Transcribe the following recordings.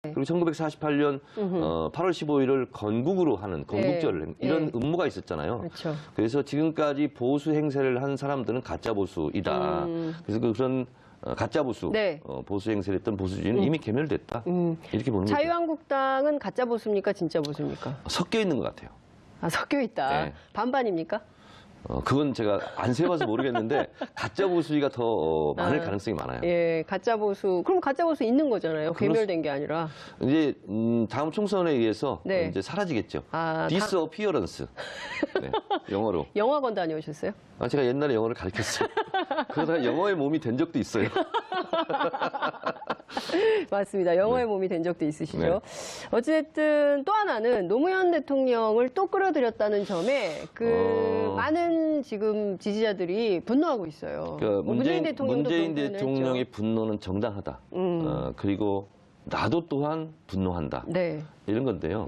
그리고 1948년 8월 15일을 건국으로 하는 건국절 이런 음모가 있었잖아요. 그렇죠. 그래서 지금까지 보수 행세를 한 사람들은 가짜 보수이다. 그래서 그런 가짜 보수, 보수 행세를 했던 보수주의는 이미 괴멸됐다. 이렇게 보는 거죠. 자유한국당은 가짜 보수입니까? 진짜 보수입니까? 섞여 있는 것 같아요. 아, 섞여 있다. 네. 반반입니까? 그건 제가 안 세봐서 모르겠는데 가짜 보수주의가 더 많을 가능성이 많아요. 예, 가짜 보수. 그럼 가짜 보수 있는 거잖아요. 괴멸된 게 아니라. 이제 다음 총선에 의해서 이제 사라지겠죠. disappearance. 네, 영어로. 영어학원 다녀오셨어요? 제가 옛날에 영어를 가르쳤어요. 그러다가 영어의 몸이 된 적도 있어요. 맞습니다. 영어의 몸이 된 적도 있으시죠. 어쨌든 또 하나는 노무현 대통령을 또 끌어들였다는 점에 많은 지금 지지자들이 분노하고 있어요. 문재인 대통령의 분노는 정당하다. 그리고 나도 또한 분노한다. 이런 건데요.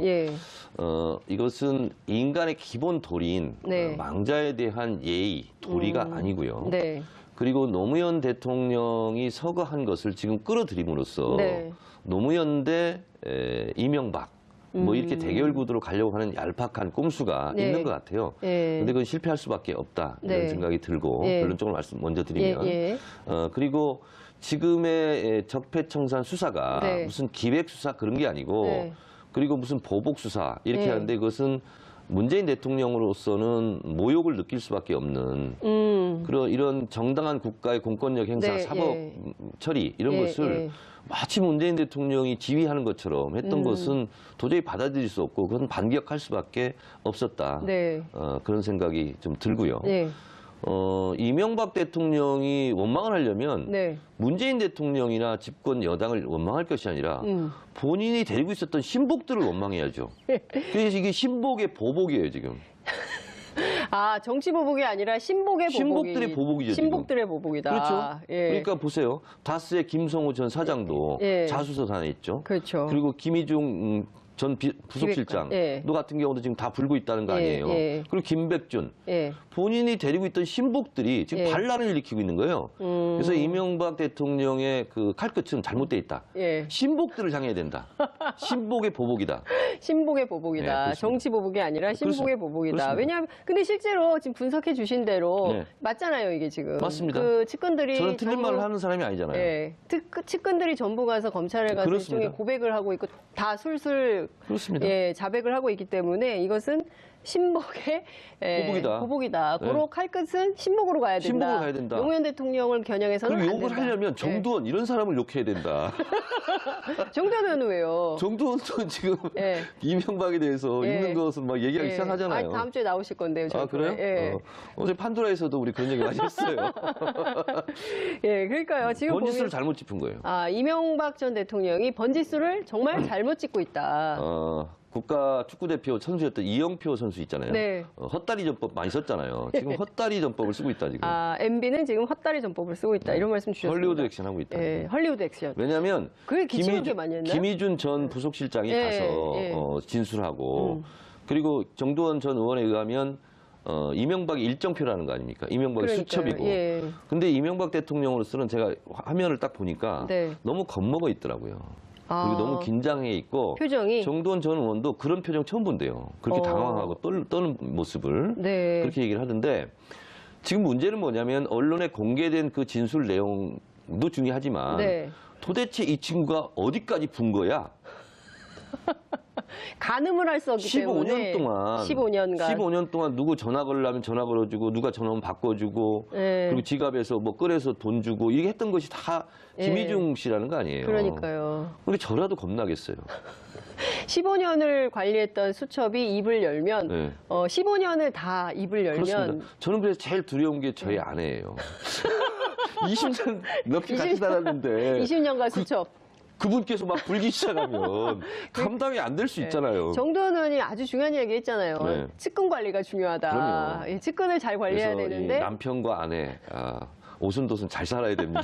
이것은 인간의 기본 도리인 망자에 대한 예의, 도리가 아니고요. 그리고 노무현 대통령이 서거한 것을 지금 끌어들임으로써 노무현 대 이명박 뭐 이렇게 대결 구도로 가려고 하는 얄팍한 꼼수가 있는 것 같아요. 근데 그건 실패할 수밖에 없다 이런 생각이 들고 결론적으로 말씀 먼저 드리면 그리고 지금의 적폐청산 수사가 무슨 기획 수사 그런 게 아니고 그리고 무슨 보복 수사 이렇게 하는데 그것은 문재인 대통령으로서는 모욕을 느낄 수밖에 없는 그런 이런 정당한 국가의 공권력 행사, 사법 처리 이런 것을 마치 문재인 대통령이 지휘하는 것처럼 했던 것은 도저히 받아들일 수 없고 그건 반격할 수밖에 없었다. 그런 생각이 좀 들고요. 이명박 대통령이 원망을 하려면 문재인 대통령이나 집권 여당을 원망할 것이 아니라 본인이 데리고 있었던 신복들을 원망해야죠. 그래서 이게 신복의 보복이에요, 지금. 아, 정치 보복이 아니라 신복의 보복이. 신복들의 보복이죠. 신복들의 보복이다. 그렇죠. 그러니까 보세요. 다스의 김성호 전 사장도 자수서산에 있죠. 그리고 김희중 전 부속실장도 같은 경우도 지금 다 불고 있다는 거 아니에요. 그리고 김백준 본인이 데리고 있던 신복들이 지금 반란을 일으키고 있는 거예요. 그래서 이명박 대통령의 그 칼끝은 잘못돼 있다. 신복들을 향해야 된다. 신복의 보복이다. 신복의 보복이다. 정치 보복이 아니라 신복의 보복이다. 왜냐하면 근데 실제로 지금 분석해 주신 대로 맞잖아요, 이게 지금. 맞습니다. 그 측근들이 저는 틀린 말을 하는 사람이 아니잖아요. 측근들이 전부 가서 검찰에 가서 일종의 고백을 하고 있고 다 술술 자백을 하고 있기 때문에 이것은 신복의 보복이다. 고로 칼끝은 신복으로 가야 된다. 노무현 대통령을 겨냥해서는 그럼 안 욕을 된다. 하려면 정두원 이런 사람을 욕해야 된다. 정두원 의원은 왜요? 정두원도 지금 이명박에 대해서 있는 것은 막 얘기하기 시작하잖아요. 다음 주에 나오실 건데요. 그래요? 어제 판도라에서도 우리 그런 얘기 많이 했어요. 그러니까요. 지금 번지수를 잘못 짚은 거예요. 이명박 전 대통령이 번지수를 정말 잘못 짚고 있다. 국가 축구대표 선수였던 이영표 선수 있잖아요. 헛다리 전법 많이 썼잖아요. 지금 헛다리 전법을 쓰고 있다, 지금. MB는 지금 헛다리 전법을 쓰고 있다. 이런 말씀 주셨습니다. 헐리우드 액션 하고 있다. 헐리우드 액션. 왜냐하면 김희준 전 부속실장이 가서 진술하고 그리고 정두원 전 의원에 의하면 이명박이 일정표라는 거 아닙니까? 이명박이 수첩이고. 근데 이명박 대통령으로서는 제가 화면을 딱 보니까 너무 겁먹어 있더라고요. 그리고 너무 긴장해 있고 표정이 정두원 전 의원도 그런 표정 처음 본대요. 그렇게 당황하고 떠는 모습을 그렇게 얘기를 하던데 지금 문제는 뭐냐면 언론에 공개된 그 진술 내용도 중요하지만 도대체 이 친구가 어디까지 분 거야? 가늠을 할 수 없기 때문에 15년 동안 누구 전화 걸려면 전화 걸어주고 누가 전화 오면 바꿔주고 그리고 지갑에서 뭐 꺼내서 돈 주고 이게 했던 것이 다 김희중 씨라는 거 아니에요. 그러니까요. 근데 저라도 겁나겠어요. 15년을 관리했던 수첩이 입을 열면 15년을 다 입을 열면 그렇습니다. 저는 그래서 제일 두려운 게 저희 아내예요. 20년 넘게 같이 살았는데 20년간 수첩. 그분께서 막 불기 시작하면 감당이 안 될 수 있잖아요. 정두원 의원이 아주 중요한 얘기 했잖아요. 측근 관리가 중요하다. 측근을 잘 관리해야 되는데 남편과 아내 오순도순 잘 살아야 됩니다.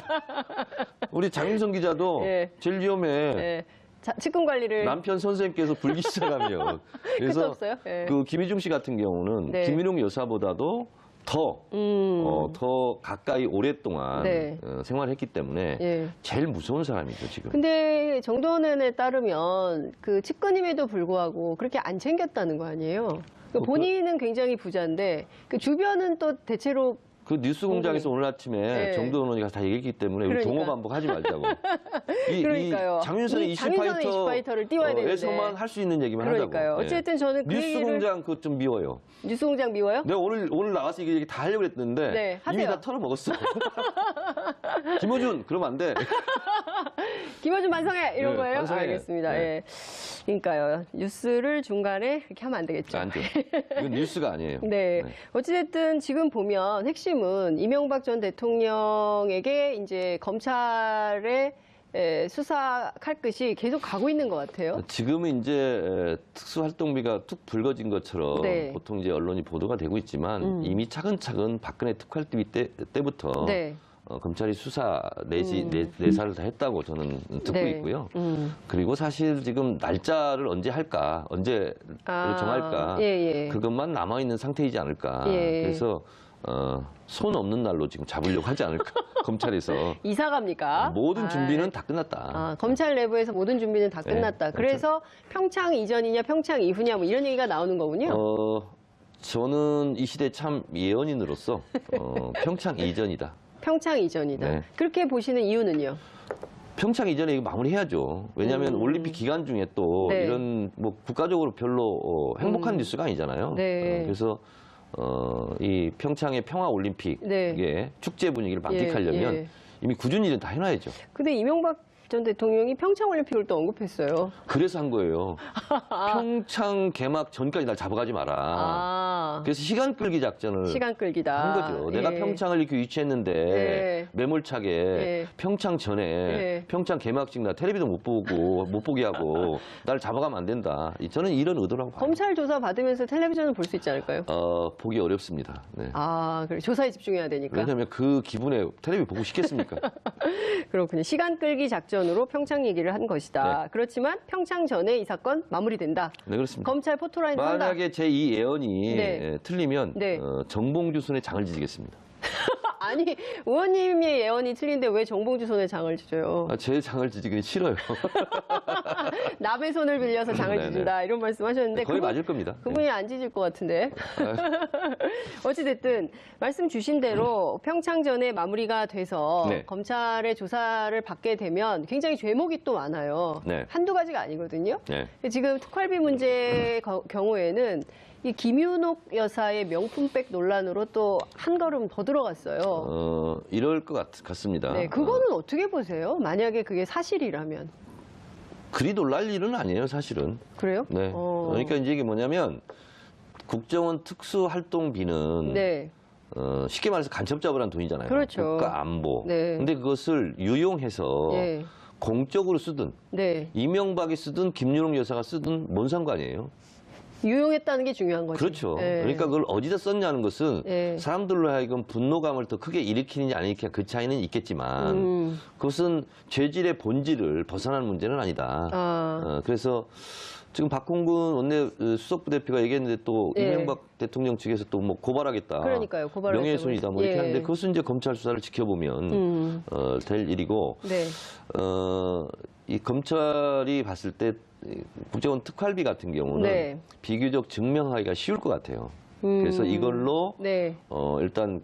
우리 장윤성 기자도 제일 위험해. 측근 관리를 남편 선생님께서 불기 시작하면 그래서 그 김희중 씨 같은 경우는 김일용 여사보다도 더 가까이 오랫동안 생활했기 때문에 제일 무서운 사람이죠, 지금. 근데 근데 정도원 의원에 따르면 그 측근임에도 불구하고 그렇게 안 챙겼다는 거 아니에요? 본인은 굉장히 부자인데 그 주변은 또 대체로 그 뉴스공장에서 오늘 아침에 네. 정도원 의원이 다 얘기했기 때문에 우리 그러니까. 동호반복하지 말자고. 그러니까요. 장윤선의 이슈파이터를 띄워야 되는데. 에서만 할 수 있는 얘기만 그러니까요. 하자고. 어쨌든 저는 그 뉴스공장 그거 좀 미워요. 뉴스공장 미워요? 내가 오늘 나가서 이게 다 하려고 했는데 네, 이미 하세요. 다 털어먹었어. 김어준 그러면 안 돼. 김어준 반성해 이런 네, 거예요? 반성해. 알겠습니다. 네. 예. 그러니까요. 뉴스를 중간에 그렇게 하면 안 되겠죠. 안 돼. 이건 뉴스가 아니에요. 네. 어찌됐든 지금 보면 핵심은 이명박 전 대통령에게 이제 검찰의 수사 칼끝이 계속 가고 있는 것 같아요. 지금은 이제 특수활동비가 툭 불거진 것처럼 네. 보통 이제 언론이 보도가 되고 있지만 이미 차근차근 박근혜 특활비 때부터 네. 검찰이 수사 내사를 다 했다고 저는 듣고 네. 있고요. 그리고 사실 지금 날짜를 언제 할까, 언제 정할까, 예. 그것만 남아있는 상태이지 않을까. 예. 그래서 손 없는 날로 지금 잡으려고 하지 않을까, 검찰에서. 이사 갑니까? 모든 준비는 다 끝났다. 검찰 내부에서 모든 준비는 다 끝났다. 네, 그래서 평창 이전이냐 평창 이후냐 뭐 이런 얘기가 나오는 거군요. 저는 이 시대 참 예언인으로서 평창 이전이다. 평창 이전이다. 네. 그렇게 보시는 이유는요? 평창 이전에 이거 마무리해야죠. 왜냐하면 올림픽 기간 중에 또 네. 이런 뭐 국가적으로 별로 행복한 뉴스가 아니잖아요. 네. 그래서 이 평창의 평화 올림픽의 네. 축제 분위기를 만끽하려면 예. 이미 굳은 일은 다 해놔야죠. 근데 이명박 전 대통령이 평창 올림픽을 또 언급했어요. 그래서 한 거예요. 평창 개막 전까지 날 잡아가지 마라. 그래서 시간 끌기 작전을 시간 끌기다. 한 거죠. 내가 평창을 이렇게 유치했는데 매몰차게 평창 전에 평창 개막식 나 텔레비도 못 보게 하고 날 잡아가면 안 된다. 저는 이런 의도라고 봐요. 검찰 조사 받으면서 텔레비전을 볼 수 있지 않을까요? 보기 어렵습니다. 네. 그래 조사에 집중해야 되니까. 왜냐하면 그 기분에 텔레비 보고 싶겠습니까? 그렇군요. 시간 끌기 작전으로 평창 얘기를 한 것이다. 네. 그렇지만 평창 전에 이 사건 마무리된다. 네, 그렇습니다. 검찰 포토라인 한다. 만약에 제 이 예언이 틀리면 정봉주 손에 장을 지지겠습니다. 아니 의원님의 예언이 틀린데 왜 정봉주 손에 장을 지져요? 제 장을 지지기 싫어요. 남의 손을 빌려서 장을 지진다 이런 말씀하셨는데 거의 맞을 겁니다. 그분이 안 지질 것 같은데. 어찌됐든 말씀 주신 대로 평창 전에 마무리가 돼서 검찰의 조사를 받게 되면 굉장히 죄목이 또 많아요. 한두 가지가 아니거든요. 지금 특활비 문제의 경우에는 이 김윤옥 여사의 명품백 논란으로 또 한 걸음 더 들어갔어요. 이럴 것 같습니다. 네, 그거는 어떻게 보세요? 만약에 그게 사실이라면. 그리 놀랄 일은 아니에요, 사실은. 그래요? 네. 그러니까 이제 이게 뭐냐면 국정원 특수활동비는 쉽게 말해서 간첩 잡으라는 돈이잖아요. 그렇죠. 국가 안보. 근데 그것을 유용해서 공적으로 쓰든 이명박이 쓰든 김윤옥 여사가 쓰든 뭔 상관이에요. 유용했다는 게 중요한 거죠. 그렇죠. 그러니까 그걸 어디다 썼냐는 것은 사람들로 하여금 분노감을 더 크게 일으키느냐 안 일으키느냐 그 차이는 있겠지만 그것은 죄질의 본질을 벗어나는 문제는 아니다. 그래서 지금 박홍근 원내 수석부대표가 얘기했는데 또 이명박 대통령 측에서 또 뭐 고발하겠다. 그러니까요. 고발하겠다. 명예훼손이다. 뭐 이렇게 하는데 그것은 이제 검찰 수사를 지켜보면 될 일이고 이 검찰이 봤을 때 국정원 특활비 같은 경우는 비교적 증명하기가 쉬울 것 같아요. 그래서 이걸로 일단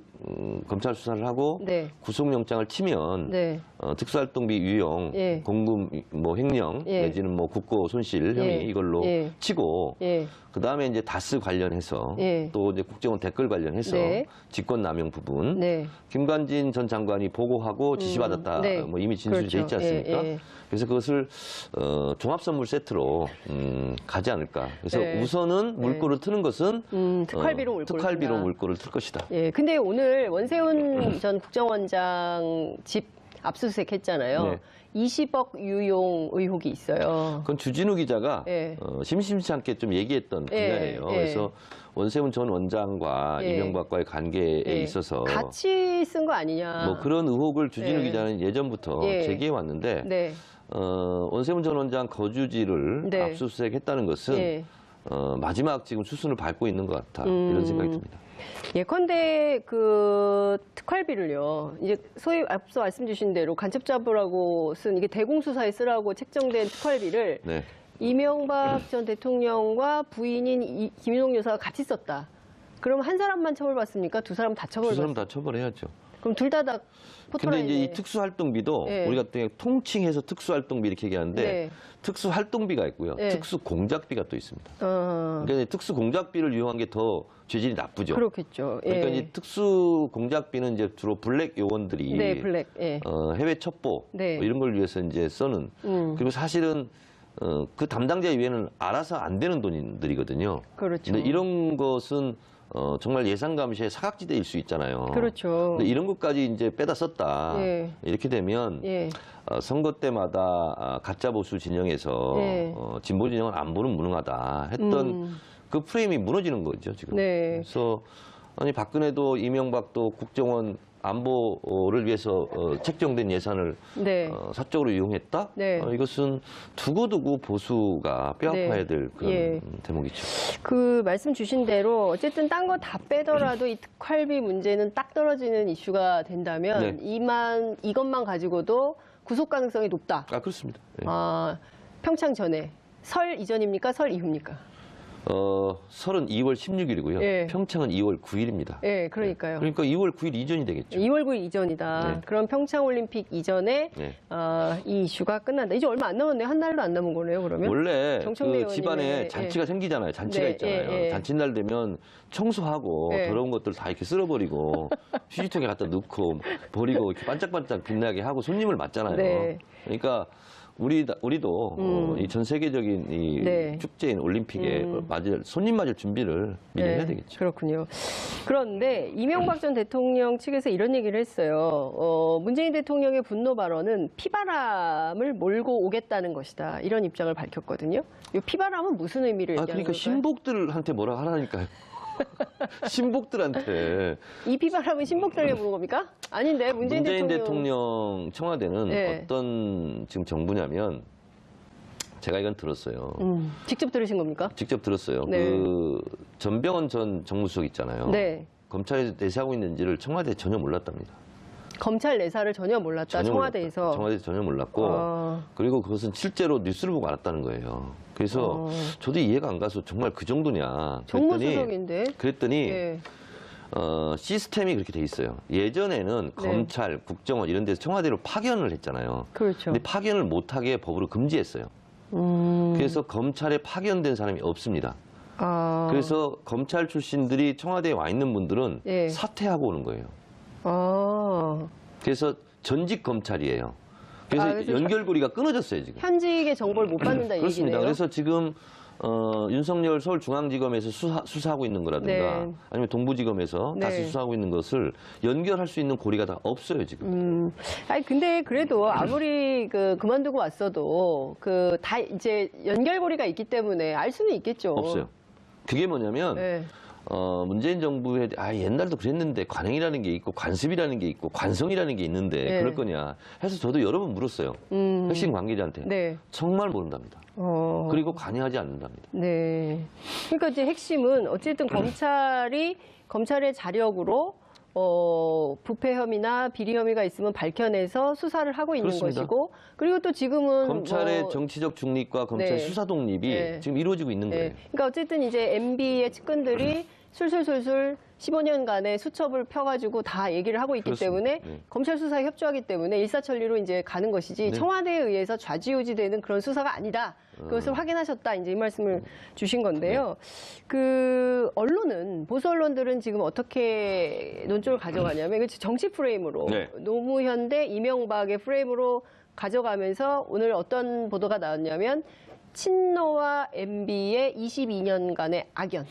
검찰 수사를 하고 구속영장을 치면 특수활동비 유용, 공금 뭐 횡령 내지는 뭐 국고 손실 혐의 이걸로 치고 그 다음에 이제 다스 관련해서 또 이제 국정원 댓글 관련해서 직권남용 부분 김관진 전 장관이 보고하고 지시받았다 뭐 이미 진술이 돼 있지 않습니까? 그래서 그것을 종합선물 세트로 가지 않을까. 그래서 우선은 물꼬를 트는 것은 특활비로 물꼬를 틀 것이다. 근데 오늘 원세훈 전 국정원장 집 압수수색 했잖아요. 20억 유용 의혹이 있어요. 그건 주진우 기자가 심심치 않게 좀 얘기했던 분야예요. 그래서 원세훈 전 원장과 이명박과의 관계에 있어서 같이 쓴 거 아니냐. 뭐 그런 의혹을 주진우 기자는 예전부터 제기해 왔는데 원세훈 전 원장 거주지를 압수수색했다는 것은 마지막 지금 수순을 밟고 있는 것 같다. 이런 생각이 듭니다. 예컨대 그 특활비를요. 이제 소위 앞서 말씀 주신 대로 간첩 잡으라고 쓴 이게 대공수사에 쓰라고 책정된 특활비를 네. 이명박 전 대통령과 부인인 김윤옥 여사가 같이 썼다. 그럼 한 사람만 처벌받습니까? 두 사람 다 처벌받습니까? 두 사람 다 처벌해야죠. 그럼 둘 다 근데 이제 이 특수활동비도 네. 우리가 통칭해서 특수활동비 이렇게 얘기하는데 네. 특수활동비가 있고요. 네. 특수공작비가 또 있습니다. 그러니까 특수공작비를 이용한 게 더 죄질이 나쁘죠. 그렇겠죠. 예. 그러니까 이 특수공작비는 이제 주로 블랙 요원들이 네, 블랙. 예. 해외 첩보 네. 뭐 이런 걸 위해서 이제 쓰는 그리고 사실은 그 담당자 이외에는 알아서 안 되는 돈들이거든요. 그렇죠. 근데 이런 것은 정말 예산 감시의 사각지대일 수 있잖아요. 그렇죠. 근데 이런 것까지 이제 빼다 썼다. 예. 이렇게 되면 예. 선거 때마다 가짜 보수 진영에서 예. 진보 진영은 안보는 무능하다 했던 그 프레임이 무너지는 거죠, 지금. 네. 그래서 아니 박근혜도 이명박도 국정원 안보를 위해서 책정된 예산을 네. 사적으로 이용했다? 네. 이것은 두고두고 보수가 뼈아파야 될 그런 예. 대목이죠. 그 말씀 주신 대로 어쨌든 딴 거 다 빼더라도 이 특활비 문제는 딱 떨어지는 이슈가 된다면 네. 이것만 가지고도 구속 가능성이 높다. 아, 그렇습니다. 예. 평창 전에 설 이전입니까? 설 이후입니까? 설은 2월 16일이고요. 예. 평창은 2월 9일입니다. 예, 그러니까요. 그러니까 2월 9일 이전이 되겠죠. 2월 9일 이전이다. 네. 그럼 평창올림픽 이전에 네. 이 이슈가 끝난다. 이제 얼마 안 남았네요. 한 달도 안 남은 거네요. 그러면 원래 정청래 그 집안에 의원님의, 잔치가 생기잖아요. 잔치가 네, 있잖아요. 예, 예. 잔칫날 되면 청소하고 예. 더러운 것들 다 이렇게 쓸어버리고 휴지통에 갖다 넣고 버리고 이렇게 반짝반짝 빛나게 하고 손님을 맞잖아요. 네. 그러니까 우리도 이 전 세계적인 이 네. 축제인 올림픽에 손님 맞을 준비를 미리 네, 해야 되겠죠. 그렇군요. 그런데 이명박 전 대통령 측에서 이런 얘기를 했어요. 문재인 대통령의 분노 발언은 피바람을 몰고 오겠다는 것이다. 이런 입장을 밝혔거든요. 이 피바람은 무슨 의미를 얘기하는 그러니까 걸까요? 신복들한테 뭐라 하라니까요. 신복들한테. 이 피바람은 신복들에게 부른 겁니까? 아닌데 문재인 대통령 청와대는 네. 어떤 지금 정부냐면 제가 이건 들었어요. 직접 들으신 겁니까? 직접 들었어요. 네. 그 전병헌 전 정무수석 있잖아요. 네. 검찰에서 내세하고 있는지를 청와대에 전혀 몰랐답니다. 검찰 내사를 전혀 몰랐다. 청와대에서. 몰랐다. 청와대에서 전혀 몰랐고 그리고 그것은 실제로 뉴스를 보고 알았다는 거예요. 그래서 저도 이해가 안 가서 정말 그 정도냐 정무수석인데. 그랬더니 네. 시스템이 그렇게 돼 있어요. 예전에는 검찰, 국정원 이런 데서 청와대로 파견을 했잖아요. 그렇죠. 근데 파견을 못하게 법으로 금지했어요. 그래서 검찰에 파견된 사람이 없습니다. 그래서 검찰 출신들이 청와대에 와 있는 분들은 예. 사퇴하고 오는 거예요. 그래서 전직 검찰이에요. 그래서 연결고리가 끊어졌어요, 지금. 현직의 정보를 못 받는다 그렇습니다. 얘기네요. 그래서 지금 윤석열 서울중앙지검에서 수사하고 있는 거라든가 아니면 동부지검에서 다시 수사하고 있는 것을 연결할 수 있는 고리가 다 없어요, 지금. 아니 근데 그래도 아무리 그만두고 왔어도 다 이제 연결고리가 있기 때문에 알 수는 있겠죠. 없어요. 그게 뭐냐면 네. 문재인 정부에 옛날도 그랬는데 관행이라는 게 있고 관습이라는 게 있고 관성이라는 게 있는데 네. 그럴 거냐 해서 저도 여러 번 물었어요. 핵심 관계자한테. 네. 정말 모른답니다. 그리고 관여하지 않는답니다. 네. 그러니까 이제 핵심은 어쨌든 검찰의 자력으로 부패 혐의나 비리 혐의가 있으면 밝혀내서 수사를 하고 있는 그렇습니다. 것이고 그리고 또 지금은 검찰의 정치적 중립과 검찰 수사 독립이 지금 이루어지고 있는 거예요. 그러니까 어쨌든 이제 MB의 측근들이 술술술술 15년간의 수첩을 펴가지고 다 얘기를 하고 있기 때문에 검찰 수사에 협조하기 때문에 일사천리로 이제 가는 것이지 청와대에 의해서 좌지우지되는 그런 수사가 아니다. 그것을 확인하셨다. 이제 이 말씀을 주신 건데요. 그 언론은 보수 언론들은 지금 어떻게 논조를 가져가냐면 정치 프레임으로 노무현 대 이명박의 프레임으로 가져가면서 오늘 어떤 보도가 나왔냐면 친노와 MB의 22년간의 악연.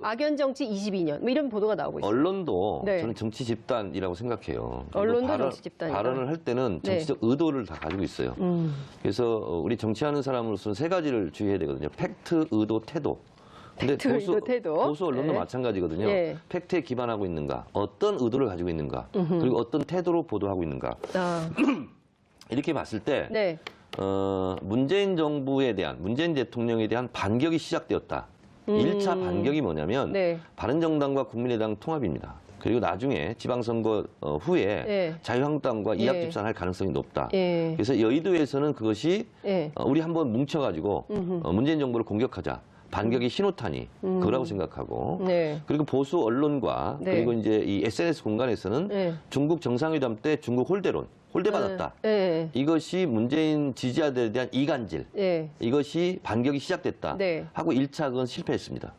악연 정치 22년 뭐 이런 보도가 나오고 있어요. 언론도 저는 정치 집단이라고 생각해요. 언론도 정치 집단이다. 발언을 할 때는 정치적 의도를 다 가지고 있어요. 그래서 우리 정치하는 사람으로서는 세 가지를 주의해야 되거든요. 팩트, 의도, 태도. 근데 보수 언론도 마찬가지거든요. 팩트에 기반하고 있는가, 어떤 의도를 가지고 있는가, 그리고 어떤 태도로 보도하고 있는가. 이렇게 봤을 때 문재인 정부에 대한, 문재인 대통령에 대한 반격이 시작되었다. 1차 반격이 뭐냐면 네. 바른정당과 국민의당 통합입니다. 그리고 나중에 지방선거 후에 네. 자유한국당과 이합집산할 가능성이 높다. 그래서 여의도에서는 그것이 우리 한번 뭉쳐가지고 문재인 정부를 공격하자. 반격의 신호탄이 그거라고 생각하고 네. 그리고 보수 언론과 네. 그리고 이제 이 SNS 공간에서는 네. 중국 정상회담 때 중국 홀대받았다. 네. 이것이 문재인 지지자들에 대한 이간질. 네. 이것이 반격이 시작됐다. 네. 하고 1차 그건 실패했습니다.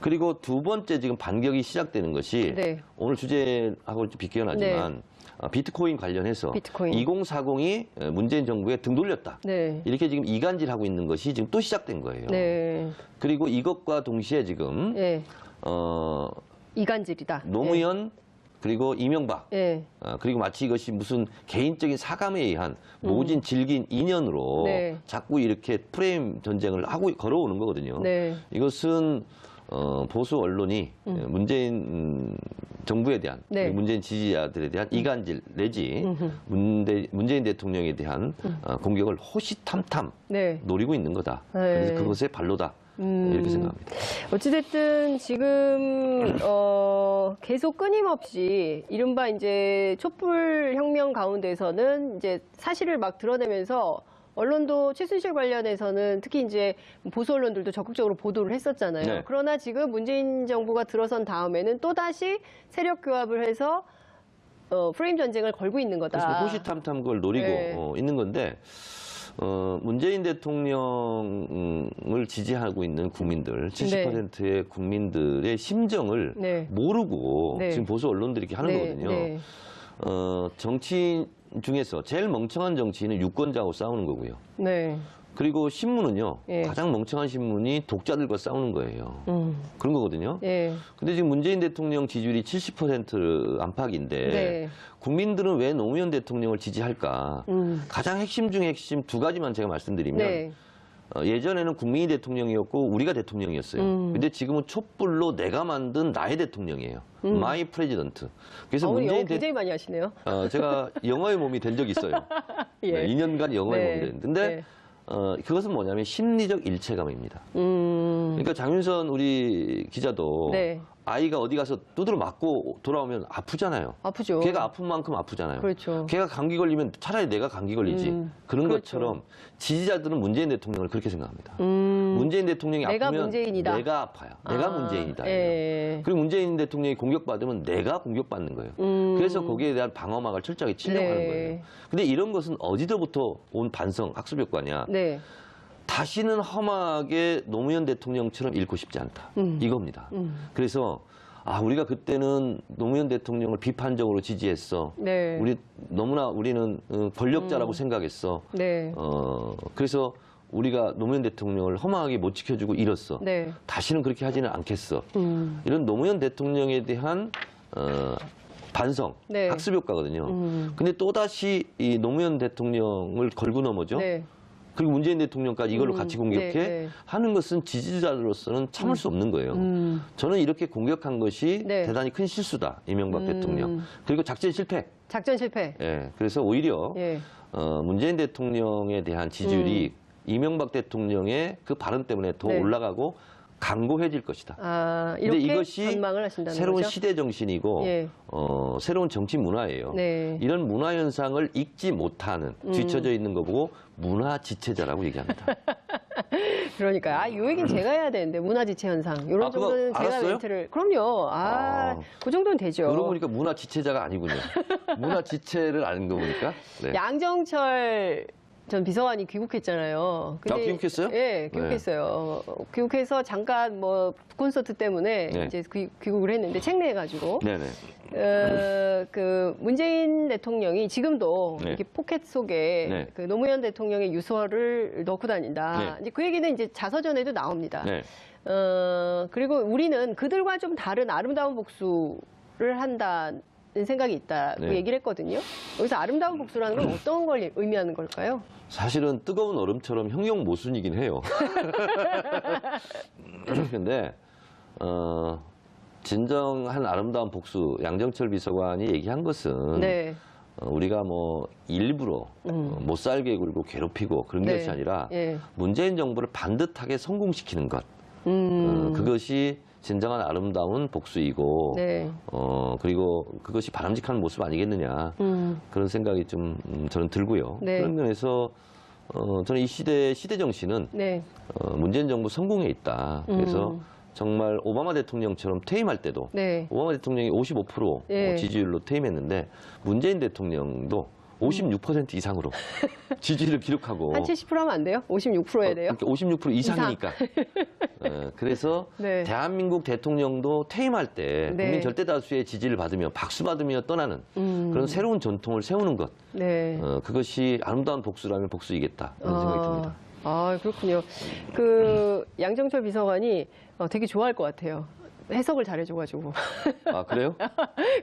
그리고 두 번째 지금 반격이 시작되는 것이 네. 오늘 주제하고 좀 비껴나지만 비트코인 관련해서 비트코인. 2040이 문재인 정부에 등 돌렸다. 네. 이렇게 지금 이간질하고 있는 것이 지금 또 시작된 거예요. 네. 그리고 이것과 동시에 지금 네. 이간질이다. 노무현 그리고 이명박 네. 그리고 마치 이것이 무슨 개인적인 사감에 의한 모진 질긴 인연으로 네. 자꾸 이렇게 프레임 전쟁을 하고 걸어오는 거거든요. 네. 이것은 보수 언론이 문재인 정부에 대한 네. 문재인 지지자들에 대한 이간질 내지 문재인 대통령에 대한 공격을 호시탐탐 네. 노리고 있는 거다. 네. 그래서 그것의 발로다. 이렇게 생각합니다. 어찌됐든 지금 계속 끊임없이 이른바 이제 촛불 혁명 가운데서는 이제 사실을 막 드러내면서 언론도 최순실 관련해서는 특히 이제 보수 언론들도 적극적으로 보도를 했었잖아요. 네. 그러나 지금 문재인 정부가 들어선 다음에는 또다시 세력 교합을 해서 프레임 전쟁을 걸고 있는 거다. 그래서 호시탐탐 그걸 노리고 네. 있는 건데 문재인 대통령을 지지하고 있는 국민들, 70%의 국민들의 심정을 네. 모르고 네. 지금 보수 언론들이 이렇게 하는 네. 거거든요. 네. 정치인 중에서 제일 멍청한 정치인은 유권자하고 싸우는 거고요. 네. 그리고 신문은요, 예. 가장 멍청한 신문이 독자들과 싸우는 거예요. 그런 거거든요. 예. 근데 지금 문재인 대통령 지지율이 70% 안팎인데 네. 국민들은 왜 노무현 대통령을 지지할까? 가장 핵심 중에 핵심 두 가지만 제가 말씀드리면 네. 예전에는 국민이 대통령이었고 우리가 대통령이었어요. 근데 지금은 촛불로 내가 만든 나의 대통령이에요. 마이 프레지던트. 그래서 영어 문재인 굉장히 많이 하시네요. 제가 영어의 몸이 된 적이 있어요. 예. 네, 2년간 영어의 네. 몸이 됐는데 근데 네. 그것은 뭐냐면 심리적 일체감입니다. 그러니까 장윤선 우리 기자도 네. 아이가 어디 가서 두드러 맞고 돌아오면 아프잖아요. 아프죠. 걔가 아픈 만큼 아프잖아요. 그렇죠. 걔가 감기 걸리면 차라리 내가 감기 걸리지. 그런 그렇죠. 것처럼 지지자들은 문재인 대통령을 그렇게 생각합니다. 문재인 대통령이 내가 아프면 문재인이다. 내가 아파요. 내가 문재인이다. 예. 그리고 문재인 대통령이 공격받으면 내가 공격받는 거예요. 그래서 거기에 대한 방어막을 철저하게 치려고 네. 하는 거예요. 근데 이런 것은 어디서부터 온 반성, 학습 효과냐. 네. 다시는 험하게 노무현 대통령처럼 잃고 싶지 않다. 이겁니다. 그래서 우리가 그때는 노무현 대통령을 비판적으로 지지했어. 네. 우리는 권력자라고 생각했어. 네. 그래서 우리가 노무현 대통령을 허망하게 못 지켜주고 잃었어. 네. 다시는 그렇게 하지는 않겠어. 이런 노무현 대통령에 대한 반성, 네. 학습 효과거든요. 근데 또다시 이 노무현 대통령을 걸고 넘어져. 네. 그리고 문재인 대통령까지 이걸로 같이 공격해 네, 네. 하는 것은 지지자로서는 참을 수 없는 거예요. 저는 이렇게 공격한 것이 네. 대단히 큰 실수다. 이명박 대통령. 그리고 작전 실패. 작전 실패. 예, 그래서 오히려 예. 문재인 대통령에 대한 지지율이 이명박 대통령의 그 발언 때문에 더 네. 올라가고 강고해질 것이다. 이렇게 근데 이것이 전망을 하신다는 새로운 거죠? 시대 정신이고 예. 새로운 정치 문화예요. 네. 이런 문화 현상을 읽지 못하는 뒤처져 있는 거 보고 문화 지체자라고 얘기합니다. 그러니까 요 얘기는 제가 해야 되는데 문화지체 현상 이런 그거 정도는 제가 알았어요? 멘트를 그럼요. 그 정도는 되죠. 그러고 보니까 문화 지체자가 아니군요. 문화 지체를 아는 거 보니까. 네. 양정철 전 비서관이 귀국했잖아요. 귀국했어요? 예, 귀국했어요. 귀국해서 잠깐 뭐 콘서트 때문에 네. 이제 귀국을 했는데 책내가지고 네네. 그 문재인 대통령이 지금도 네. 이렇게 포켓 속에 네. 그 노무현 대통령의 유서를 넣고 다닌다. 네. 이제 그 얘기는 이제 자서전에도 나옵니다. 네. 그리고 우리는 그들과 좀 다른 아름다운 복수를 한다는 생각이 있다고 네. 얘기를 했거든요. 여기서 아름다운 복수라는 건 어떤 걸 의미하는 걸까요? 사실은 뜨거운 얼음처럼 형용 모순이긴 해요. 근데 진정한 아름다운 복수 양정철 비서관이 얘기한 것은 네. 우리가 뭐 일부러 못 살게 굴고 괴롭히고 그런 네. 것이 아니라 예. 문재인 정부를 반듯하게 성공시키는 것. 그것이 진정한 아름다운 복수이고 네. 그리고 그것이 바람직한 모습 아니겠느냐 그런 생각이 좀 저는 들고요. 네. 그런 면에서 저는 이 시대 정신은 네. 문재인 정부 성공에 있다. 그래서 정말 오바마 대통령처럼 퇴임할 때도 네. 오바마 대통령이 55% 예. 지지율로 퇴임했는데 문재인 대통령도 56% 이상으로 지지율을 기록하고 한 70% 하면 안 돼요? 56% 해야 돼요? 그러니까 56% 이상이니까. 그래서 네. 대한민국 대통령도 퇴임할 때 네. 국민 절대 다수의 지지를 받으며 박수 받으며 떠나는 그런 새로운 전통을 세우는 것. 네. 그것이 아름다운 복수라면 복수이겠다. 그런 생각이 듭니다. 아, 그렇군요. 그 양정철 비서관이 되게 좋아할 것 같아요. 해석을 잘해줘가지고. 아, 그래요?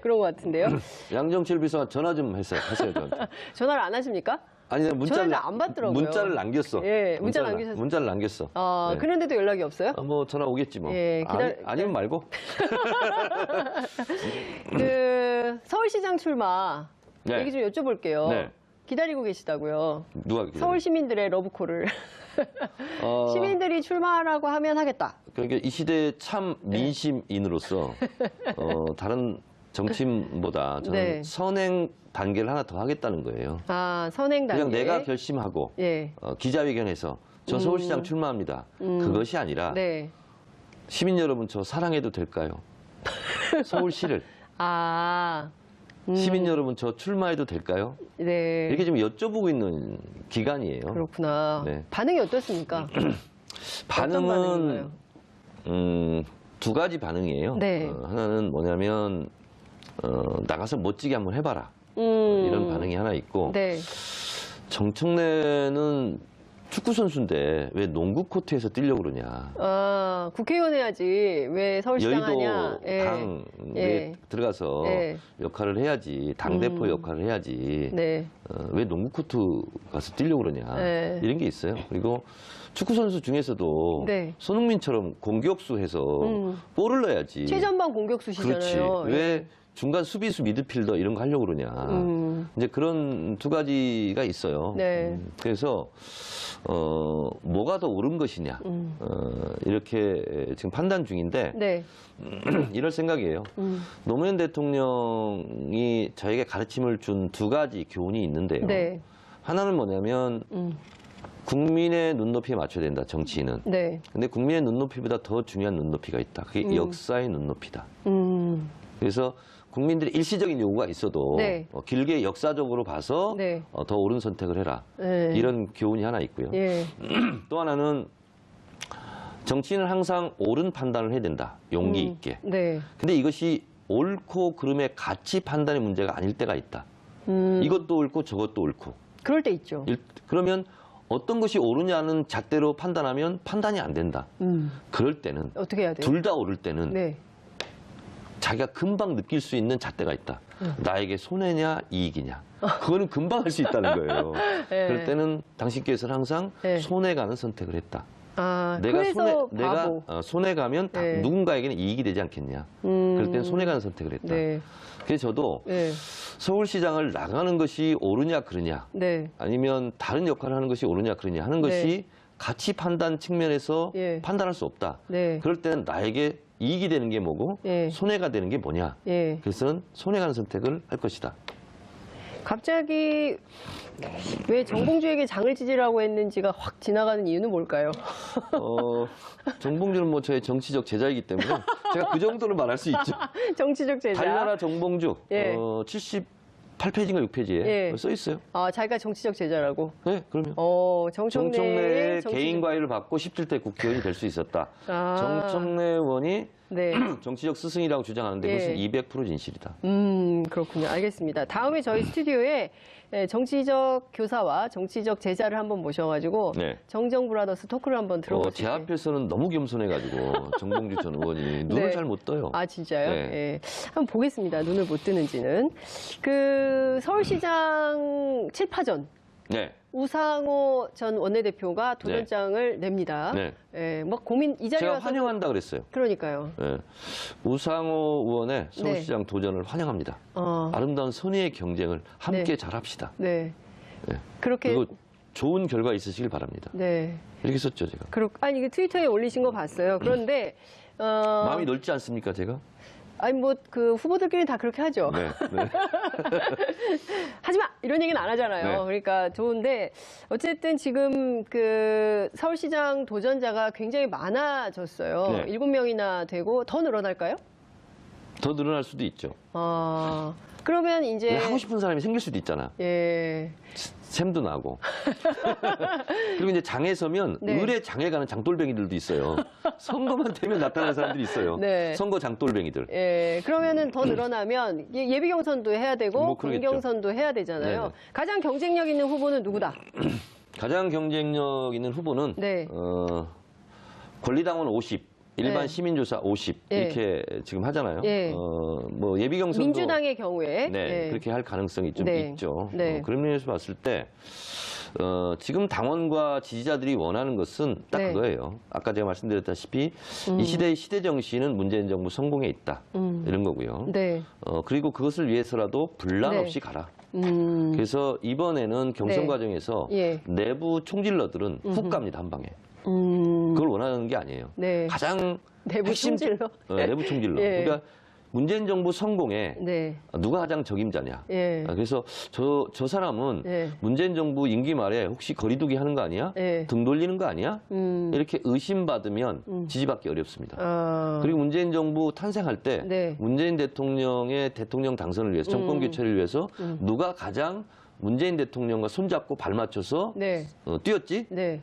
그런 것 같은데요. 양정철 비서관 전화 좀 하세요, 저한테. 전화를 안 하십니까? 아니, 전화를 안 받더라고요. 문자를 남겼어. 예, 문자를 남기셨어요. 문자를 남겼어. 네. 그런데도 연락이 없어요? 뭐 전화 오겠지 뭐. 예, 아니면 말고. 그 서울시장 출마 네. 얘기 좀 여쭤볼게요. 네. 기다리고 계시다고요. 누가 기다려? 서울 시민들의 러브콜을. 시민들이 출마하라고 하면 하겠다. 그러니까 이 시대의 참 민심인으로서 다른 정치인보다 저는 네. 선행 단계를 하나 더 하겠다는 거예요. 아, 선행 단계. 그냥 내가 결심하고 예. 기자회견에서 저 서울시장 출마합니다. 그것이 아니라 네. 시민 여러분 저 사랑해도 될까요? 서울시를. 아. 시민 여러분 저 출마해도 될까요? 네. 이렇게 좀 여쭤보고 있는 기간이에요. 그렇구나. 네. 반응이 어떻습니까? 반응은 두 가지 반응이에요. 네. 하나는 뭐냐면 나가서 멋지게 한번 해봐라. 이런 반응이 하나 있고 네. 정청래는 축구 선수인데 왜 농구 코트에서 뛰려고 그러냐. 아, 국회의원 해야지. 왜 서울시장 하냐. 여의도 당에 들어가서 역할을 해야지. 당대표 역할을 해야지. 네. 왜 농구 코트 가서 뛰려고 그러냐. 이런 게 있어요. 그리고 축구 선수 중에서도 손흥민처럼 공격수 해서 골을 넣어야지. 최전방 공격수시잖아요. 그렇지. 왜 중간 수비수 미드필더 이런 거 하려고 그러냐. 이제 그런 두 가지가 있어요. 네. 그래서 뭐가 더 옳은 것이냐. 이렇게 지금 판단 중인데 네. 이럴 생각이에요. 노무현 대통령이 저에게 가르침을 준 두 가지 교훈이 있는데요. 네. 하나는 뭐냐면 국민의 눈높이에 맞춰야 된다, 정치인은. 네. 근데 국민의 눈높이보다 더 중요한 눈높이가 있다. 그게 역사의 눈높이다. 그래서 국민들의 일시적인 요구가 있어도 길게 역사적으로 봐서 더 옳은 선택을 해라. 이런 교훈이 하나 있고요. 또 하나는 정치인은 항상 옳은 판단을 해야 된다. 용기 있게. 근데 이것이 옳고 그름의 가치 판단의 문제가 아닐 때가 있다. 이것도 옳고 저것도 옳고. 그럴 때 있죠. 그러면 어떤 것이 옳으냐는 잣대로 판단하면 판단이 안 된다. 그럴 때는 어떻게 해야 돼요? 둘 다 옳을 때는 자기가 금방 느낄 수 있는 잣대가 있다. 나에게 손해냐 이익이냐. 그거는 금방 할 수 있다는 거예요. 그럴 때는 당신께서는 항상 손해 가는 선택을 했다. 아, 내가 손해 가면 누군가에게는 이익이 되지 않겠냐. 그럴 때는 손해 가는 선택을 했다. 그래서 저도 서울시장을 나가는 것이 옳으냐 그러냐 아니면 다른 역할을 하는 것이 옳으냐 그러냐 하는 것이 가치 판단 측면에서 판단할 수 없다. 그럴 때는 나에게 이익이 되는 게 뭐고 손해가 되는 게 뭐냐. 그래서는 손해 가는 선택을 할 것이다. 갑자기 왜 정봉주에게 장을 찢으라고 했는지가 확 지나가는 이유는 뭘까요? 정봉주는 뭐 저의 정치적 제자이기 때문에 제가 그 정도로 말할 수 있죠. 정치적 제자. 달나라 정봉주 78페이지인가 6페이지에 써 있어요. 아, 자기가 정치적 제자라고? 네, 그럼요. 정청래의 개인 과외를 받고 17대 국회의원이 될 수 있었다. 정청래 의원이 정치적 스승이라고 주장하는데 그것은 200% 진실이다. 그렇군요. 알겠습니다. 다음에 저희 스튜디오에 정치적 교사와 정치적 제자를 한번 모셔가지고 정정 브라더스 토크를 한번 들어보실게요. 제 앞에서는 너무 겸손해가지고 정봉주 전 의원이 눈을 잘 못 떠요. 아, 진짜요? 한번 보겠습니다. 눈을 못 뜨는지는. 그 서울시장 7파전. 우상호 전 원내대표가 도전장을 냅니다. 네. 예, 뭐 고민 이 자리에 제가 와서 환영한다 그랬어요. 그러니까요. 네. 우상호 의원의 서울시장 도전을 환영합니다. 아름다운 선의의 경쟁을 함께 잘합시다. 네. 네. 그렇게 그리고 좋은 결과 있으시길 바랍니다. 네. 이렇게 썼죠, 제가. 아니 이게 트위터에 올리신 거 봤어요. 그런데 마음이 넓지 않습니까, 제가? 아니 뭐 그 후보들끼리 다 그렇게 하죠. 네. 네. 하지 마 이런 얘기는 안 하잖아요. 네. 그러니까 좋은데 어쨌든 지금 그 서울시장 도전자가 굉장히 많아졌어요. 네. 7명이나 되고 더 늘어날까요? 더 늘어날 수도 있죠. 그러면 이제 하고 싶은 사람이 생길 수도 있잖아. 예. 샘도 나고. 그리고 이제 장에 서면 네. 을에 장에 가는 장돌뱅이들도 있어요. 선거만 되면 나타나는 사람들이 있어요. 네. 선거 장돌뱅이들. 예, 그러면은 더 늘어나면 예비 경선도 해야 되고 뭐 그러겠죠. 본경선도 해야 되잖아요. 네네. 가장 경쟁력 있는 후보는 누구다? 가장 경쟁력 있는 후보는 네. 권리당원 50, 일반 네. 시민조사 50 예. 이렇게 지금 하잖아요. 예. 뭐 예비 경선도 민주당의 경우에 네, 예. 그렇게 할 가능성이 좀 네. 있죠. 네. 그런 면에서 봤을 때 지금 당원과 지지자들이 원하는 것은 딱 네. 그거예요. 아까 제가 말씀드렸다시피 이 시대의 시대 정신은 문재인 정부 성공에 있다. 이런 거고요. 네. 그리고 그것을 위해서라도 분란 네. 없이 가라. 그래서 이번에는 경선 네. 과정에서 예. 내부 총질러들은 훅 갑니다, 한 방에. 그걸 원하는 게 아니에요. 네. 가장 내부 총질러. 내부 총질러. 예. 그러니까 문재인 정부 성공에 네. 누가 가장 적임자냐. 예. 그래서 저 사람은 예. 문재인 정부 임기 말에 혹시 거리두기 하는 거 아니야? 예. 등 돌리는 거 아니야? 이렇게 의심받으면 지지받기 어렵습니다. 그리고 문재인 정부 탄생할 때 네. 문재인 대통령의 대통령 당선을 위해서 정권 교체를 위해서 누가 가장 문재인 대통령과 손잡고 발 맞춰서 네. 뛰었지? 네.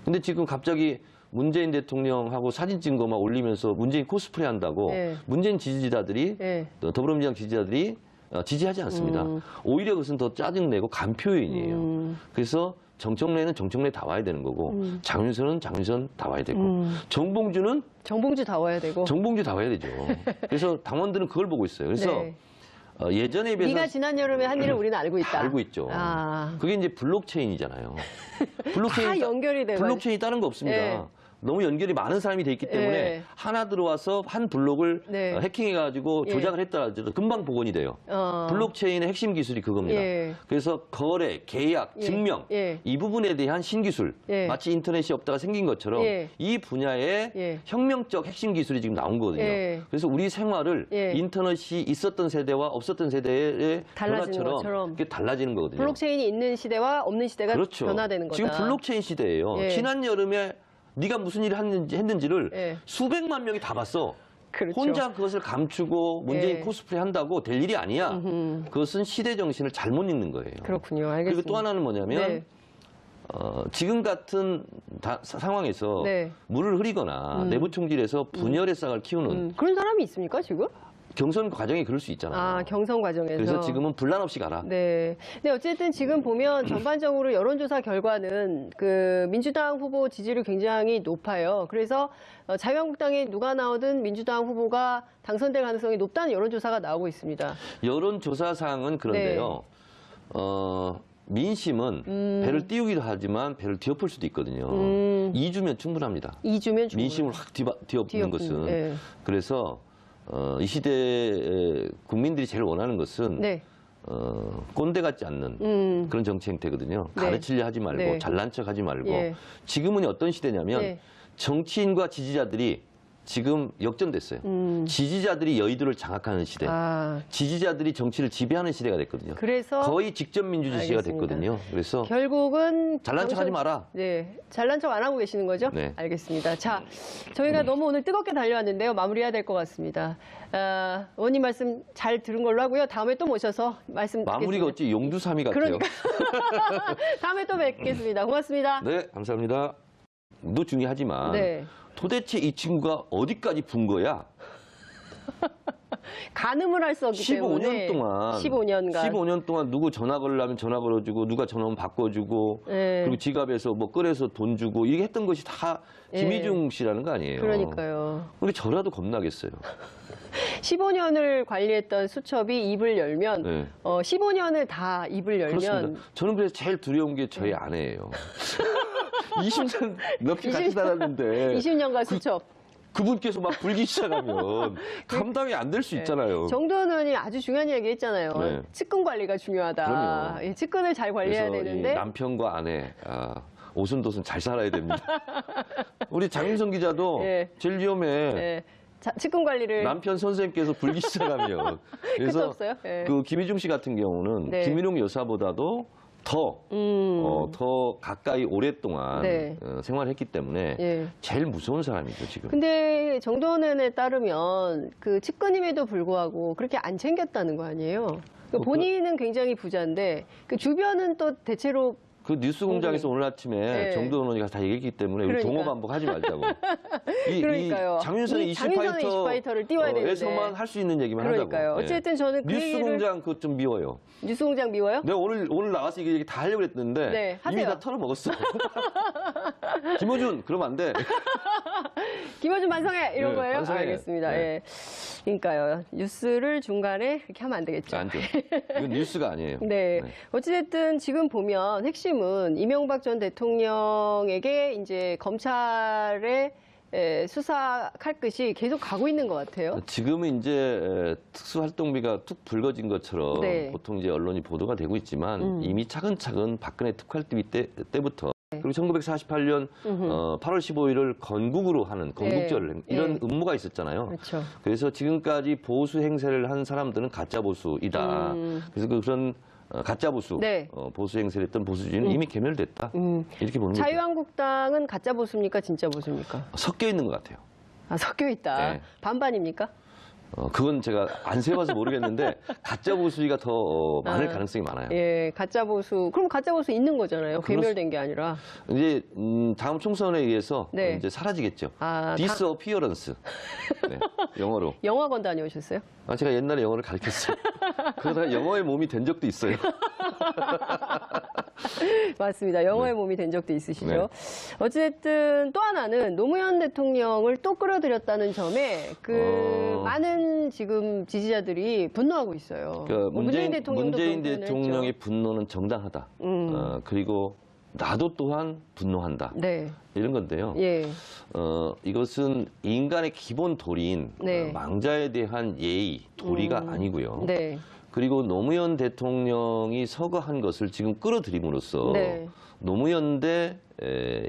근데 지금 갑자기 문재인 대통령하고 사진 찍은 거만 올리면서 문재인 코스프레 한다고 네. 문재인 지지자들이 네. 더불어민주당 지지자들이 지지하지 않습니다. 오히려 그것은 더 짜증내고 간표인이에요. 그래서 정청래는 정청래 다 와야 되는 거고 장윤선은 장윤선 다 와야 되고 정봉주는 정봉주 다 와야 되고 정봉주 다 와야 되죠. 그래서 당원들은 그걸 보고 있어요. 그래서 네. 예전에 비해서 네가 지난 여름에 한 일을 우리는 알고 있다. 다 알고 있죠. 그게 이제 블록체인이잖아요. 다 연결이 되고 블록체인이 다른 거 없습니다. 네. 너무 연결이 많은 사람이 돼 있기 때문에 네. 하나 들어와서 한 블록을 네. 해킹해가지고 조작을 했더라도 금방 복원이 돼요. 블록체인의 핵심 기술이 그겁니다. 예. 그래서 거래, 계약, 증명 예. 이 부분에 대한 신기술 예. 마치 인터넷이 없다가 생긴 것처럼 예. 이 분야의 예. 혁명적 핵심 기술이 지금 나온 거거든요. 예. 그래서 우리 생활을 예. 인터넷이 있었던 세대와 없었던 세대의 달라지는 변화처럼 것처럼. 그게 달라지는 거거든요. 블록체인이 있는 시대와 없는 시대가 그렇죠. 변화되는 거다. 지금 블록체인 시대예요. 예. 지난 여름에 네가 무슨 일을 했는지를 예. 수백만 명이 다 봤어. 그렇죠. 혼자 그것을 감추고 문재인 예. 코스프레 한다고 될 일이 아니야. 그것은 시대 정신을 잘못 읽는 거예요. 그렇군요. 알겠습니다. 그리고 또 하나는 뭐냐면 네. 지금 같은 상황에서 네. 물을 흐리거나 내부 총질에서 분열의 싹을 키우는 그런 사람이 있습니까, 지금? 경선 과정이 그럴 수 있잖아요. 경선 과정에서. 그래서 지금은 분란 없이 가라. 네. 근데 어쨌든 지금 보면 전반적으로 여론조사 결과는 그 민주당 후보 지지율이 굉장히 높아요. 그래서 자유한국당에 누가 나오든 민주당 후보가 당선될 가능성이 높다는 여론조사가 나오고 있습니다. 여론조사상은 그런데요. 민심은 배를 띄우기도 하지만 배를 뒤엎을 수도 있거든요. 2주면 충분합니다. 2주면 충분. 민심을 확 뒤엎는 것은. 네. 그래서 이 시대에 국민들이 제일 원하는 것은 네. 꼰대 같지 않는 그런 정치 행태거든요. 네. 가르치려 하지 말고 네. 잘난 척 하지 말고 예. 지금은 어떤 시대냐면 네. 정치인과 지지자들이 지금 역전됐어요. 지지자들이 여의도를 장악하는 시대. 지지자들이 정치를 지배하는 시대가 됐거든요. 그래서 거의 직접 민주주의 시대가 알겠습니다. 됐거든요. 그래서 결국은 잘난 척 하지 마라. 네, 잘난 척 안 하고 계시는 거죠? 네. 알겠습니다. 자, 저희가 너무 오늘 뜨겁게 달려왔는데요. 마무리해야 될 것 같습니다. 의원님 말씀 잘 들은 걸로 하고요. 다음에 또 모셔서 말씀 마무리가 듣겠습니다. 어찌 용두삼이 같아요. 그러니까. 다음에 또 뵙겠습니다. 고맙습니다. 네, 감사합니다. 도 중요하지만 네. 도대체 이 친구가 어디까지 분 거야? 가늠을 할 수 없기 15년 때문에 동안 15년간 동안 누구 전화 걸려면 전화 걸어주고 누가 전화 오면 바꿔주고 네. 그리고 지갑에서 뭐 꺼내서 돈 주고 이게 했던 것이 다 김희중 씨라는 거 아니에요. 그러니까요. 근데 저라도 겁나겠어요. 15년을 관리했던 수첩이 입을 열면 네. 15년을 다 입을 열면 그렇습니다. 저는 그래서 제일 두려운 게 저희 아내예요. 20년 넘게 같이 살았는데 20년간 수첩. 그분께서 막 불기 시작하면 감당이 안 될 수 있잖아요. 정도원 의원이 아주 중요한 이야기 했잖아요. 네. 측근 관리가 중요하다. 그럼요. 측근을 잘 관리해야 되는데 남편과 아내 오순도순 잘 살아야 됩니다. 우리 장윤성 기자도 네. 제일 위험해. 네. 측근 관리를 남편 선생님께서 불기 시작하면 그래서 네. 그 김희중 씨 같은 경우는 네. 김일용 여사보다도 더 가까이 오랫동안 네. 생활했기 때문에 네. 제일 무서운 사람이죠, 지금. 근데 정도원 의원에 따르면 그 측근임에도 불구하고 그렇게 안 챙겼다는 거 아니에요? 본인은 굉장히 부자인데 그 주변은 또 대체로 그 뉴스공장에서 오늘 아침에 네. 정도원 의원이 다 얘기했기 때문에 우리 동호 반복하지 말자고. 그러니까요. 장윤선의 이슈파이터를 띄워야 되는데 에서만 할 수 있는 얘기만 그러니까요. 하자고. 어쨌든 저는 그 뉴스공장 그거 좀 미워요. 뉴스공장 미워요? 내가 오늘 나와서 이게 얘기 다 하려고 했는데 네, 이미 다 털어먹었어. 김어준 그러면 안 돼. 김어준 반성해 이런 네, 거예요? 반성해. 알겠습니다. 네. 예. 그러니까요. 뉴스를 중간에 그렇게 하면 안 되겠죠. 안 돼. 이건 뉴스가 아니에요. 네. 네. 어찌됐든 지금 보면 핵심은 이명박 전 대통령에게 이제 검찰의 수사 칼끝이 계속 가고 있는 것 같아요. 지금은 이제 특수활동비가 툭 불거진 것처럼 네. 보통 이제 언론이 보도가 되고 있지만 이미 차근차근 박근혜 특활비 때부터 그리고 1948년 8월 15일을 건국으로 하는 건국절을 네. 이런 음모가 있었잖아요. 그렇죠. 그래서 지금까지 보수 행세를 한 사람들은 가짜 보수이다. 그래서 그런 가짜 보수, 네. 보수 행세를 했던 보수주의는 이미 괴멸됐다. 이렇게 보는 거죠. 자유한국당은 가짜 보수입니까? 진짜 보수입니까? 섞여 있는 것 같아요. 아, 섞여 있다. 네. 반반입니까? 그건 제가 안 세봐서 모르겠는데 가짜 보수가 더 많을 가능성이 많아요. 예, 가짜 보수. 그럼 가짜 보수 있는 거잖아요. 괴멸된 게 아니라. 이제 다음 총선에 의해서 네. 이제 사라지겠죠. disappearance. 네, 영어로. 영어학원 다녀오셨어요? 제가 옛날에 영어를 가르쳤어요. 그러다가 영어의 몸이 된 적도 있어요. 맞습니다. 영어의 네. 몸이 된 적도 있으시죠. 네. 어쨌든 또 하나는 노무현 대통령을 또 끌어들였다는 점에 많은 지금 지지자들이 분노하고 있어요. 그러니까 문재인 대통령의 분노는 정당하다. 그리고 나도 또한 분노한다. 네. 이런 건데요. 예. 이것은 인간의 기본 도리인 네. 망자에 대한 예의, 도리가 아니고요. 네. 그리고 노무현 대통령이 서거한 것을 지금 끌어들임으로써 네. 노무현 대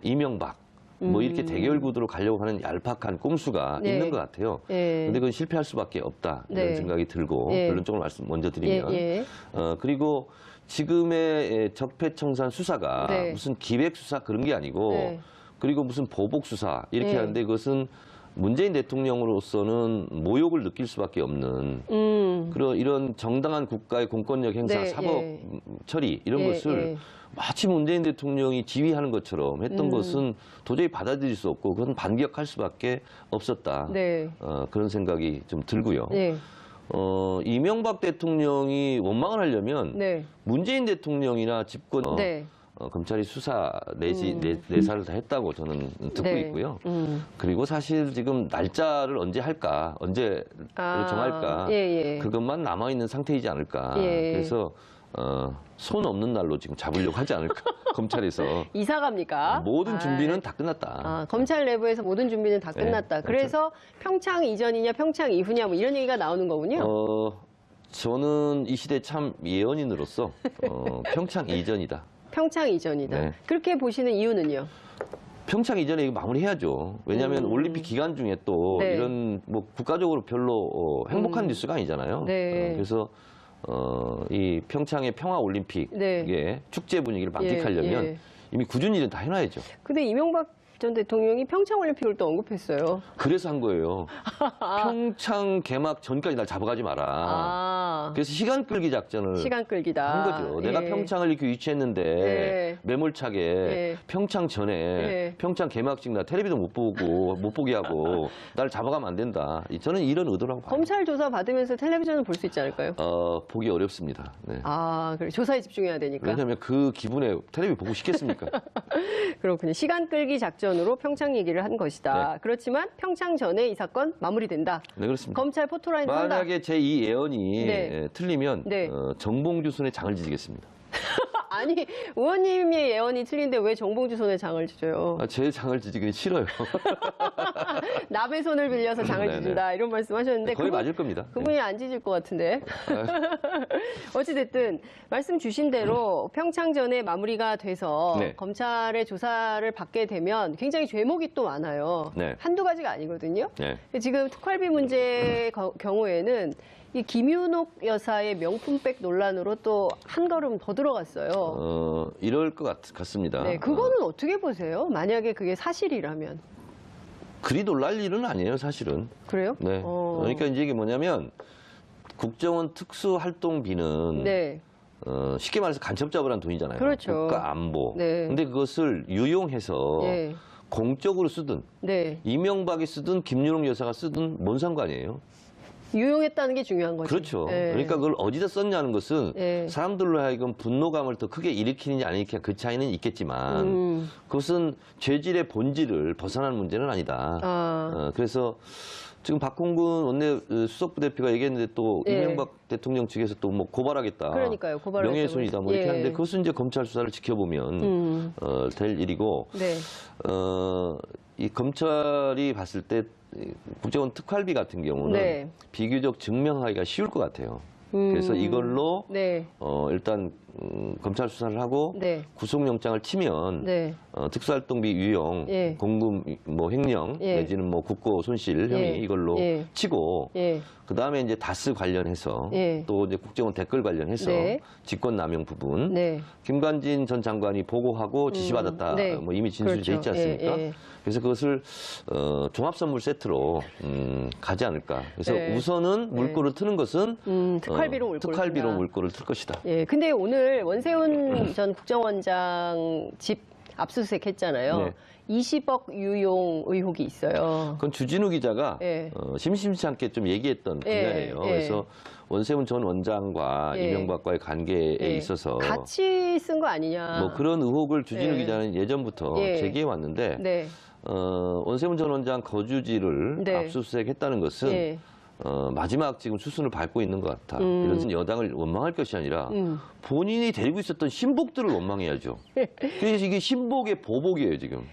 이명박 뭐 이렇게 대결 구도로 가려고 하는 얄팍한 꼼수가 네. 있는 것 같아요. 그런데 그건 실패할 수밖에 없다 이런 네. 생각이 들고 결론적으로 말씀 먼저 드리면 그리고 지금의 적폐청산 수사가 네. 무슨 기획 수사 그런 게 아니고 네. 그리고 무슨 보복 수사 이렇게 하는데 그것은 문재인 대통령으로서는 모욕을 느낄 수밖에 없는 그런 이런 정당한 국가의 공권력 행사, 네, 사법 처리 이런 것을 마치 문재인 대통령이 지휘하는 것처럼 했던 것은 도저히 받아들일 수 없고 그건 반격할 수밖에 없었다. 네. 그런 생각이 좀 들고요. 네. 이명박 대통령이 원망을 하려면 네. 문재인 대통령이나 집권 검찰이 수사 내사를 다 했다고 저는 듣고 네. 있고요. 그리고 사실 지금 날짜를 언제 할까, 언제 정할까 그것만 남아있는 상태이지 않을까. 그래서 손 없는 날로 지금 잡으려고 하지 않을까, 검찰에서. 이사 갑니까? 모든 준비는 다 끝났다. 검찰 내부에서 모든 준비는 다 끝났다. 그래서 평창 이전이냐 평창 이후냐 뭐 이런 얘기가 나오는 거군요. 저는 이 시대 참 예언인으로서 평창 이전이다. 평창 이전이다. 네. 그렇게 보시는 이유는요? 평창 이전에 이거 마무리해야죠. 왜냐하면 올림픽 기간 중에 또 네. 이런 뭐 국가적으로 별로 행복한 뉴스가 아니잖아요. 네. 그래서 이 평창의 평화 올림픽의 네. 축제 분위기를 만끽하려면 이미 굳은 일은 다 해놔야죠. 근데 이명박 전 대통령이 평창 올림픽을 또 언급했어요. 그래서 한 거예요. 평창 개막 전까지 날 잡아가지 마라. 그래서 시간 끌기 작전을 한 거죠. 내가 평창을 이렇게 유치했는데 매몰차게 평창 전에 평창 개막식 나 텔레비전 못 보게 하고 날 잡아가면 안 된다. 저는 이런 의도라고 봐요. 검찰 조사 받으면서 텔레비전을 볼 수 있지 않을까요? 보기 어렵습니다. 네. 그래 조사에 집중해야 되니까. 왜냐하면 그 기분에 텔레비 보고 싶겠습니까? 그렇군요. 시간 끌기 작전으로 평창 얘기를 한 것이다. 네. 그렇지만 평창 전에 이 사건 마무리된다. 네, 그렇습니다. 검찰 포토라인 탄다. 만약에 제 이 예언이 네. 틀리면 네. 정봉주 손에 장을 지지겠습니다. 아니, 의원님의 예언이 틀린데 왜 정봉주 손에 장을 지져요? 제 장을 지지기 싫어요. 남의 손을 빌려서 장을 지진다 이런 말씀하셨는데 거의 맞을 겁니다. 그분이 안 지질 것 같은데. 어찌됐든 말씀 주신 대로 평창전에 마무리가 돼서 네. 검찰의 조사를 받게 되면 굉장히 죄목이 또 많아요. 네. 한두 가지가 아니거든요. 네. 지금 특활비 문제 경우에는 이 김윤옥 여사의 명품백 논란으로 또 한 걸음 더 들어갔어요. 이럴 것 같습니다. 네, 그거는 어떻게 보세요? 만약에 그게 사실이라면. 그리 놀랄 일은 아니에요, 사실은. 그래요? 네. 그러니까 이제 이게 뭐냐면 국정원 특수활동비는 네. 쉽게 말해서 간첩 잡으라는 돈이잖아요. 그렇죠. 국가 안보. 네. 근데 그것을 유용해서 네. 공적으로 쓰든 네. 이명박이 쓰든 김윤옥 여사가 쓰든 뭔 상관이에요. 유용했다는 게 중요한 거죠. 그렇죠. 네. 그러니까 그걸 어디다 썼냐는 것은 네. 사람들로 하여금 분노감을 더 크게 일으키느냐 안 일으키느냐 그 차이는 있겠지만 그것은 죄질의 본질을 벗어나는 문제는 아니다. 그래서 지금 박홍근 원내 수석부 대표가 얘기했는데 또 예. 이명박 대통령 측에서 또 뭐 고발하겠다. 그러니까요. 고발을 명예훼손이다. 뭐 이렇게 예. 하는데 그것은 이제 검찰 수사를 지켜보면 될 일이고 네. 이 검찰이 봤을 때 국정원 특활비 같은 경우는 네. 비교적 증명하기가 쉬울 것 같아요. 그래서 이걸로 네. 일단 검찰 수사를 하고 네. 구속영장을 치면 네. 특수활동비 유용, 예. 공금 뭐 횡령 예. 내지는 뭐 국고 손실 혐의 예. 이걸로 예. 치고 예. 그 다음에 이제 다스 관련해서 예. 또 이제 국정원 댓글 관련해서 네. 직권남용 부분 네. 김관진 전 장관이 보고하고 지시받았다 네. 뭐 이미 진술이 돼 있지 그렇죠. 않습니까? 예. 예. 그래서 그것을 종합선물 세트로 가지 않을까. 그래서 네. 우선은 물꼬를 트는 것은 특활비로 물꼬를 특활비로 튼다. 물꼬를 틀 것이다. 예. 근데 오늘 원세훈 전 국정원장 집 압수수색 했잖아요. 네. 20억 유용 의혹이 있어요. 그건 주진우 기자가 예. 심심치 않게 좀 얘기했던 분야예요. 예. 그래서 원세훈 전 원장과 예. 이명박과의 관계에 예. 있어서 같이 쓴 거 아니냐. 뭐 그런 의혹을 주진우 예. 기자는 예전부터 예. 제기해 왔는데 네. 원세훈 전 원장 거주지를 네. 압수수색했다는 것은 예. 마지막 지금 수순을 밟고 있는 것 같아. 이것은 여당을 원망할 것이 아니라 본인이 데리고 있었던 신복들을 원망해야죠. 그래서 이게 신복의 보복이에요, 지금.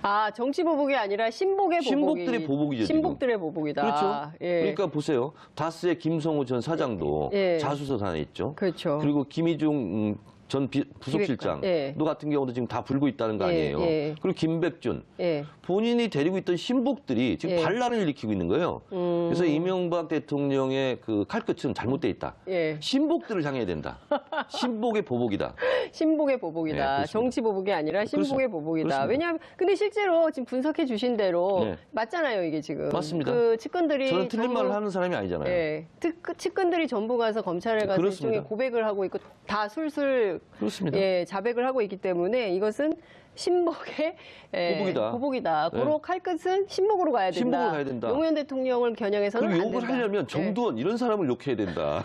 아, 정치 보복이 아니라 신복의 보복이. 신복들의 보복이죠, 지금. 신복들의 보복이다. 그렇죠. 예. 그러니까 보세요. 다스의 김성우 전 사장도 예. 자수서산에 있죠. 그렇죠. 그리고 김희중 전 부속실장 예. 너 같은 경우도 지금 다 불고 있다는 거 예, 아니에요. 예. 그리고 김백준 예. 본인이 데리고 있던 신복들이 지금 예. 반란을 일으키고 있는 거예요. 그래서 이명박 대통령의 그 칼끝은 잘못돼 있다. 예. 신복들을 향해야 된다. 신복의 보복이다. 신복의 보복이다. 네, 그렇습니다. 정치 보복이 아니라 신복의 보복이다. 그렇습니다. 왜냐하면 근데 실제로 지금 분석해 주신 대로 네. 맞잖아요, 이게 지금. 맞습니다. 그 측근들이 저는 틀린 말을 하는 사람이 아니잖아요. 예. 측근들이 전부 가서 검찰에 가서 그렇습니다. 일종의 고백을 하고 있고 다 술술 그렇습니다. 예, 자백을 하고 있기 때문에 이것은 신복의 보복이다. 네. 고로 칼끝은 신복으로 가야 된다. 신복으로 가야 된다. 노무현 대통령을 겨냥해서는 그리고 안 욕을 된다. 하려면 정두원 이런 사람을 욕해야 된다.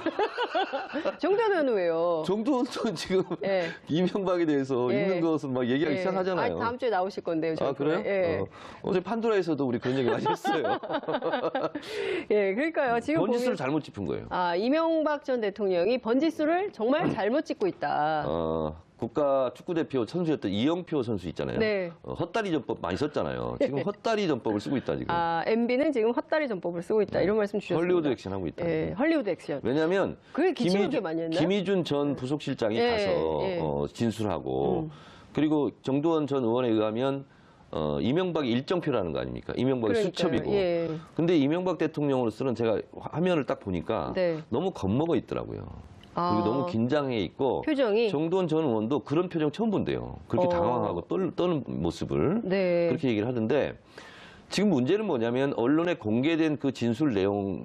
정도는 왜요? 정두원도 지금 예. 이명박에 대해서 예. 있는 것은 막 얘기하기 예. 시작하잖아요. 아니, 다음 주에 나오실 건데요. 아, 그래요? 예. 어제 판도라에서도 우리 그런 얘기 많이 했어요. 예, 그러니까요. 지금 번지수를 보면 잘못 짚은 거예요. 이명박 전 대통령이 번지수를 정말 잘못 찍고 있다. 국가 축구대표 선수였던 이영표 선수 있잖아요. 네. 헛다리 전법 많이 썼잖아요. 지금 헛다리 전법을 쓰고 있다, 지금. MB는 지금 헛다리 전법을 쓰고 있다. 이런 말씀 주셨습니다. 헐리우드 액션 하고 있다. 예, 헐리우드 액션. 왜냐하면 그게 기침하게 많이 했나요? 김희준 전 부속실장이 예, 가서 예. 진술하고 그리고 정두원 전 의원에 의하면 이명박이 일정표라는 거 아닙니까? 이명박이 그러니까요. 수첩이고. 예. 근데 이명박 대통령으로서는 제가 화면을 딱 보니까 네. 너무 겁먹어 있더라고요. 그리고 너무 긴장해 있고 표정이 정두원 전 의원도 그런 표정 처음 본대요. 그렇게 당황하고 떠는 모습을 네. 그렇게 얘기를 하던데 지금 문제는 뭐냐면 언론에 공개된 그 진술 내용